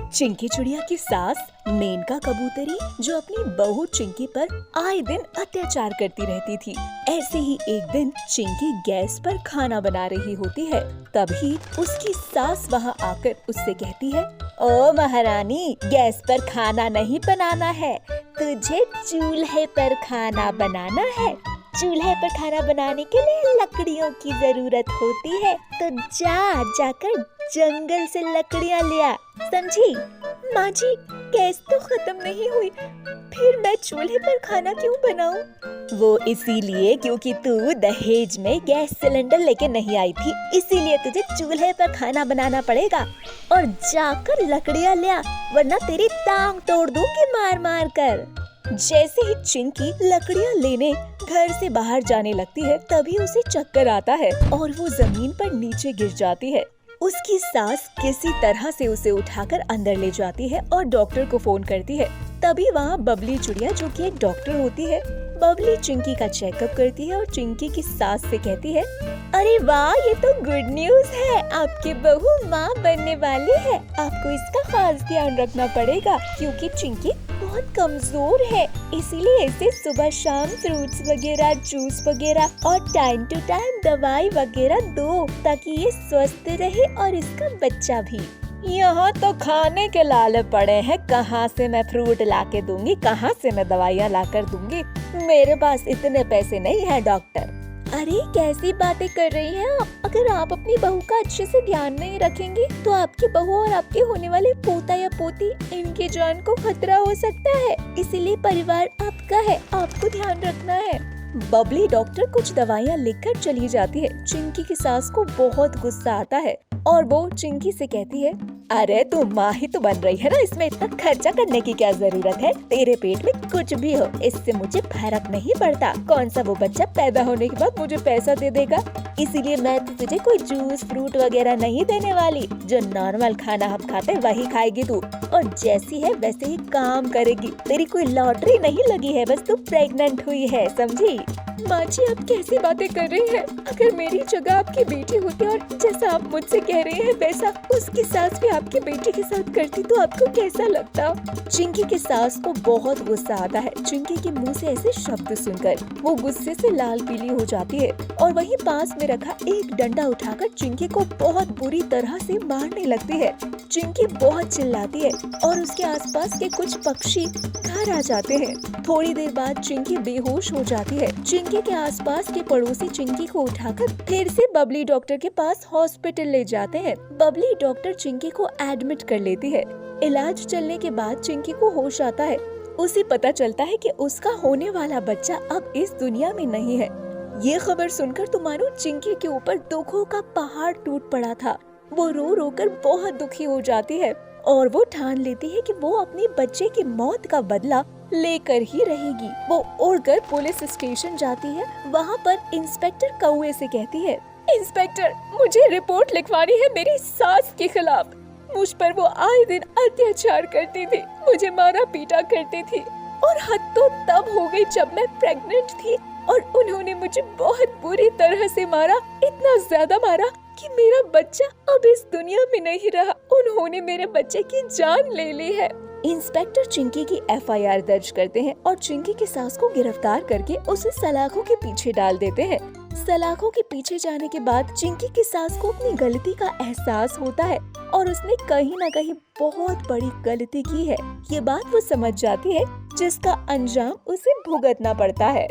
चिंकी चिड़िया की सास मेनका कबूतरी जो अपनी बहू चिंकी पर आए दिन अत्याचार करती रहती थी। ऐसे ही एक दिन चिंकी गैस पर खाना बना रही होती है, तभी उसकी सास वहाँ आकर उससे कहती है, ओ महारानी, गैस पर खाना नहीं बनाना है, तुझे चूल्हे पर खाना बनाना है। चूल्हे पर खाना बनाने के लिए लकड़ियों की जरूरत होती है, तो जाकर जंगल से लकड़ियाँ ले आ, समझी? माँ जी, गैस तो खत्म नहीं हुई, फिर मैं चूल्हे पर खाना क्यों बनाऊं? वो इसीलिए क्योंकि तू दहेज में गैस सिलेंडर लेके नहीं आई थी, इसीलिए तुझे चूल्हे पर खाना बनाना पड़ेगा। और जाकर लकड़ियाँ ले आ, वरना तेरी टांग तोड़ दूंगी मार मार कर। जैसे ही चिंकी लकड़ियाँ लेने घर से बाहर जाने लगती है, तभी उसे चक्कर आता है और वो जमीन पर नीचे गिर जाती है। उसकी सास किसी तरह से उसे उठाकर अंदर ले जाती है और डॉक्टर को फोन करती है। तभी वहाँ बबली चिड़िया, जो कि एक डॉक्टर होती है, बबली चिंकी का चेकअप करती है और चिंकी की सास से कहती है, अरे वाह, ये तो गुड न्यूज है, आपकी बहू माँ बनने वाली है। आपको इसका खास ध्यान रखना पड़ेगा क्योंकि चिंकी बहुत कमजोर है, इसीलिए इसे सुबह शाम फ्रूट्स वगैरह, जूस वगैरह और टाइम टू टाइम दवाई वगैरह दो, ताकि ये स्वस्थ रहे और इसका बच्चा भी। यहाँ तो खाने के लाले पड़े हैं, कहाँ से मैं फ्रूट लाके दूंगी, कहाँ से मैं दवाइयाँ लाकर दूंगी, मेरे पास इतने पैसे नहीं है डॉक्टर। अरे कैसी बातें कर रही हैं आप? अगर आप अपनी बहू का अच्छे से ध्यान नहीं रखेंगी तो आपकी बहू और आपके होने वाले पोता या पोती, इनकी जान को खतरा हो सकता है, इसीलिए परिवार आपका है, आपको ध्यान रखना है। बबली डॉक्टर कुछ दवाइयाँ लिखकर चली जाती है। चिंकी की सास को बहुत गुस्सा आता है और वो चिंकी से कहती है, अरे तू माँ ही तो बन रही है ना, इसमें इतना खर्चा करने की क्या जरूरत है? तेरे पेट में कुछ भी हो, इससे मुझे फर्क नहीं पड़ता। कौन सा वो बच्चा पैदा होने के बाद मुझे पैसा दे देगा, इसीलिए मैं तो तुझे कोई जूस फ्रूट वगैरह नहीं देने वाली। जो नॉर्मल खाना हम खाते वही खाएगी तू, और जैसी है वैसे ही काम करेगी। तेरी कोई लॉटरी नहीं लगी है, बस तू प्रेग्नेंट हुई है, समझी? माँ जी, आप कैसी बातें कर रही हैं? अगर मेरी जगह आपकी बेटी होती और जैसा आप मुझसे कह रही हैं वैसा उसकी सास भी आपकी बेटी के साथ करती तो आपको कैसा लगता? चिंकी की सास को बहुत गुस्सा आता है। चिंकी के मुंह से ऐसे शब्द सुनकर वो गुस्से से लाल पीली हो जाती है और वहीं पास में रखा एक डंडा उठाकर चिंकी को बहुत बुरी तरह से मारने लगती है। चिंकी बहुत चिल्लाती है और उसके आसपास के कुछ पक्षी घर आ जाते हैं। थोड़ी देर बाद चिंकी बेहोश हो जाती है। चिंकी के आसपास के पड़ोसी चिंकी को उठाकर फिर से बबली डॉक्टर के पास हॉस्पिटल ले जाते हैं। बबली डॉक्टर चिंकी को एडमिट कर लेती है। इलाज चलने के बाद चिंकी को होश आता है। उसे पता चलता है कि उसका होने वाला बच्चा अब इस दुनिया में नहीं है। ये खबर सुनकर तो मानो चिंकी के ऊपर दुखों का पहाड़ टूट पड़ा था। वो रो रो कर बहुत दुखी हो जाती है और वो ठान लेती है कि वो अपने बच्चे की मौत का बदला लेकर ही रहेगी। वो उड़कर पुलिस स्टेशन जाती है। वहाँ पर इंस्पेक्टर कौवे से कहती है, इंस्पेक्टर, मुझे रिपोर्ट लिखवानी है मेरी सास के खिलाफ। मुझ पर वो आए दिन अत्याचार करती थी, मुझे मारा पीटा करती थी और हद तो तब हो गई जब मैं प्रेग्नेंट थी और उन्होंने मुझे बहुत बुरी तरह से मारा, इतना ज्यादा मारा कि मेरा बच्चा अब इस दुनिया में नहीं रहा। उन्होंने मेरे बच्चे की जान ले ली है। इंस्पेक्टर चिंकी की एफआईआर दर्ज करते हैं और चिंकी की सास को गिरफ्तार करके उसे सलाखों के पीछे डाल देते हैं। सलाखों के पीछे जाने के बाद चिंकी की सास को अपनी गलती का एहसास होता है और उसने कहीं न कहीं बहुत बड़ी गलती की है। ये बात वो समझ जाती है, जिसका अंजाम उसे भुगतना पड़ता है।